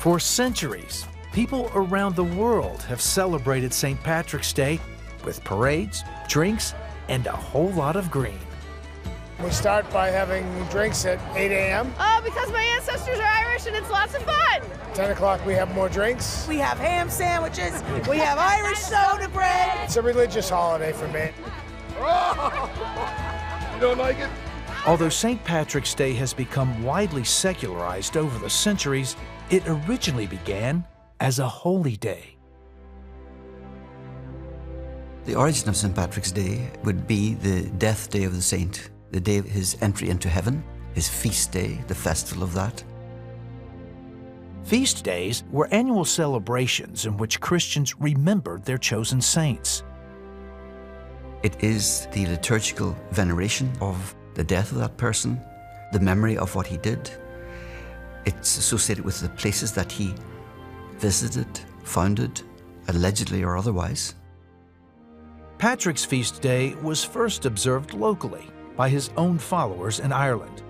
For centuries, people around the world have celebrated St. Patrick's Day with parades, drinks, and a whole lot of green. We start by having drinks at 8 a.m. Because my ancestors are Irish and it's lots of fun. 10 o'clock we have more drinks. We have ham sandwiches, we have Irish soda bread. It's a religious holiday for me. You don't like it? Although St. Patrick's Day has become widely secularized over the centuries, it originally began as a holy day. The origin of St. Patrick's Day would be the death day of the saint, the day of his entry into heaven, his feast day, the festival of that. Feast days were annual celebrations in which Christians remembered their chosen saints. It is the liturgical veneration of the death of that person, the memory of what he did. It's associated with the places that he visited, founded, allegedly or otherwise. Patrick's feast day was first observed locally by his own followers in Ireland.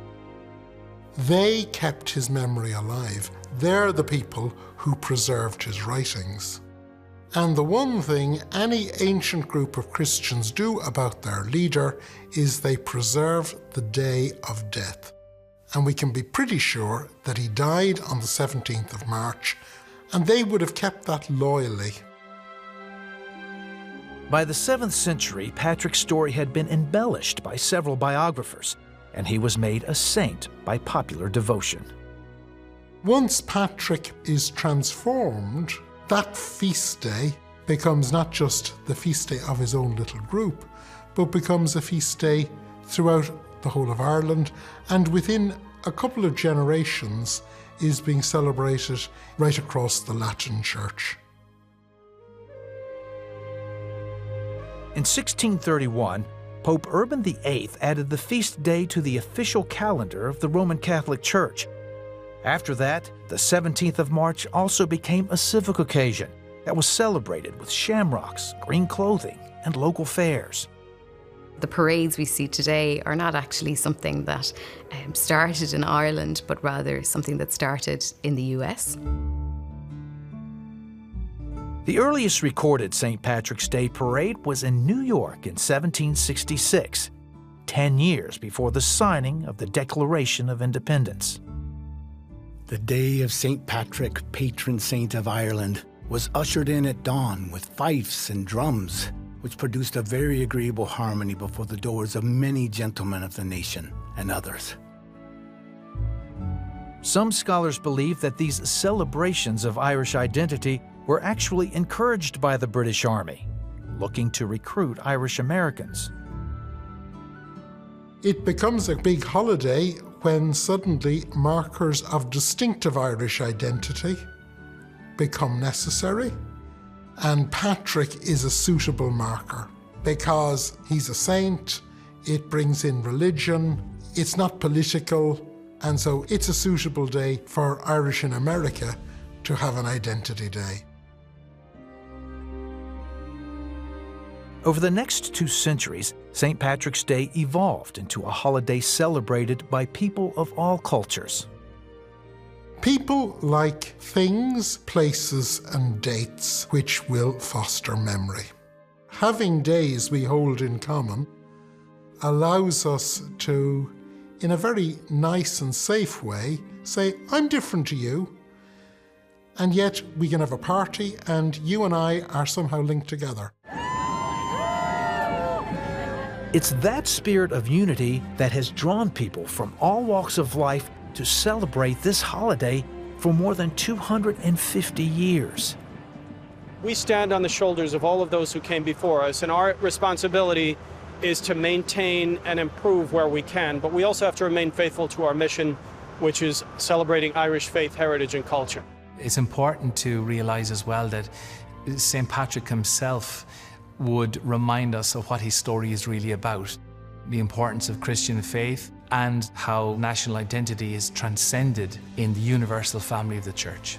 They kept his memory alive. They're the people who preserved his writings. And the one thing any ancient group of Christians do about their leader is they preserve the day of death. And we can be pretty sure that he died on the 17th of March, and they would have kept that loyally. By the 7th century, Patrick's story had been embellished by several biographers, and he was made a saint by popular devotion. Once Patrick is transformed, that feast day becomes not just the feast day of his own little group, but becomes a feast day throughout the whole of Ireland, and within a couple of generations is being celebrated right across the Latin Church. In 1631, Pope Urban VIII added the feast day to the official calendar of the Roman Catholic Church. After that, the 17th of March also became a civic occasion that was celebrated with shamrocks, green clothing, and local fairs. The parades we see today are not actually something that started in Ireland, but rather something that started in the US. The earliest recorded St. Patrick's Day parade was in New York in 1766, 10 years before the signing of the Declaration of Independence. The day of St. Patrick, patron saint of Ireland, was ushered in at dawn with fifes and drums, which produced a very agreeable harmony before the doors of many gentlemen of the nation and others. Some scholars believe that these celebrations of Irish identity were actually encouraged by the British Army, looking to recruit Irish Americans. It becomes a big holiday when suddenly markers of distinctive Irish identity become necessary. And Patrick is a suitable marker because he's a saint, it brings in religion, it's not political, and so it's a suitable day for Irish in America to have an identity day. Over the next 2 centuries, St. Patrick's Day evolved into a holiday celebrated by people of all cultures. People like things, places, and dates which will foster memory. Having days we hold in common allows us to, in a very nice and safe way, say, I'm different to you, and yet we can have a party and you and I are somehow linked together. It's that spirit of unity that has drawn people from all walks of life to celebrate this holiday for more than 250 years. We stand on the shoulders of all of those who came before us, and our responsibility is to maintain and improve where we can, but we also have to remain faithful to our mission, which is celebrating Irish faith, heritage, and culture. It's important to realize as well that St. Patrick himself would remind us of what his story is really about, the importance of Christian faith and how national identity is transcended in the universal family of the Church.